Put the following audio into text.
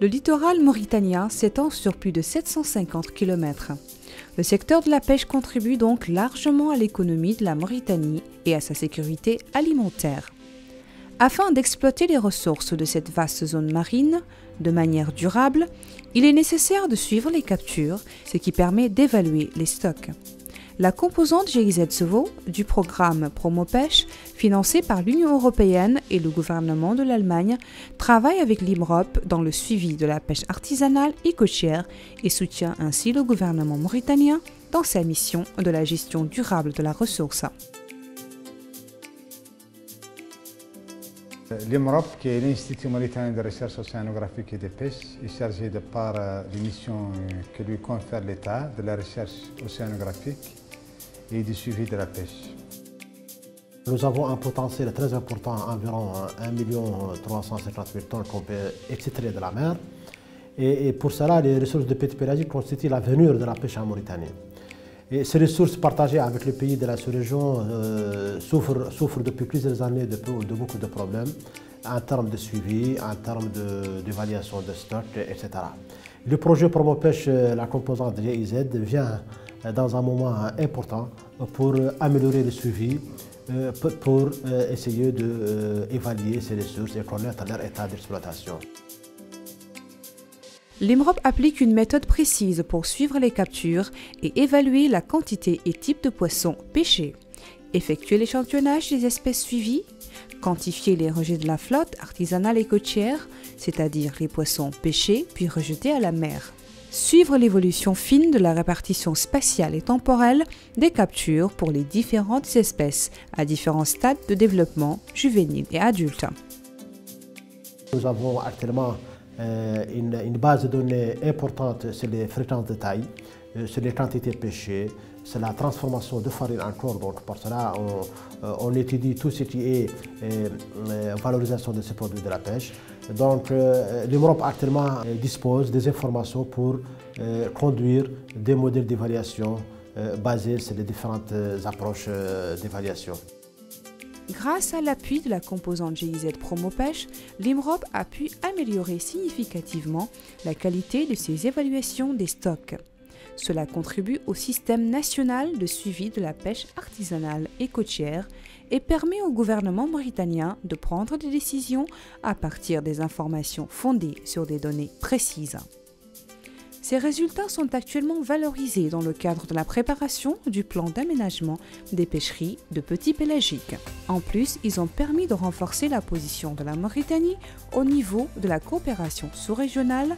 Le littoral mauritanien s'étend sur plus de 750 km. Le secteur de la pêche contribue donc largement à l'économie de la Mauritanie et à sa sécurité alimentaire. Afin d'exploiter les ressources de cette vaste zone marine de manière durable, il est nécessaire de suivre les captures, ce qui permet d'évaluer les stocks. La composante GIZ SEVO du programme Promopêche, financé par l'Union européenne et le gouvernement de l'Allemagne, travaille avec l'IMROP dans le suivi de la pêche artisanale et côtière et soutient ainsi le gouvernement mauritanien dans sa mission de la gestion durable de la ressource. L'IMROP, qui est l'Institut mauritanien de recherche océanographique et de pêche, est chargé de par les missions que lui confère l'État de la recherche océanographique et du suivi de la pêche. Nous avons un potentiel très important, environ 1 350 000 tonnes qu'on peut extraire de la mer. Et pour cela, les ressources de pêche pélagique constituent l'avenir de la pêche en Mauritanie. Et ces ressources partagées avec les pays de la sous-région souffrent depuis plusieurs années de beaucoup de problèmes en termes de suivi, en termes d'évaluation de stock, etc. Le projet Promopêche, la composante GIZ, vient dans un moment important pour améliorer le suivi, pour essayer d'évaluer ces ressources et connaître leur état d'exploitation. L'IMROP applique une méthode précise pour suivre les captures et évaluer la quantité et type de poissons pêchés, effectuer l'échantillonnage des espèces suivies, quantifier les rejets de la flotte artisanale et côtière, c'est-à-dire les poissons pêchés puis rejetés à la mer. Suivre l'évolution fine de la répartition spatiale et temporelle des captures pour les différentes espèces à différents stades de développement, juvénile et adulte. Nous avons actuellement une base de données importante sur les fréquences de taille, sur les quantités pêchées, sur la transformation de farine en corps. Donc pour cela, on étudie tout ce qui est valorisation de ces produits de la pêche. Donc l'IMROP actuellement dispose des informations pour conduire des modèles d'évaluation basés sur les différentes approches d'évaluation. Grâce à l'appui de la composante GIZ Promopêche, l'IMROP a pu améliorer significativement la qualité de ses évaluations des stocks. Cela contribue au système national de suivi de la pêche artisanale et côtière et permet au gouvernement mauritanien de prendre des décisions à partir des informations fondées sur des données précises. Ces résultats sont actuellement valorisés dans le cadre de la préparation du plan d'aménagement des pêcheries de petits pélagiques. En plus, ils ont permis de renforcer la position de la Mauritanie au niveau de la coopération sous-régionale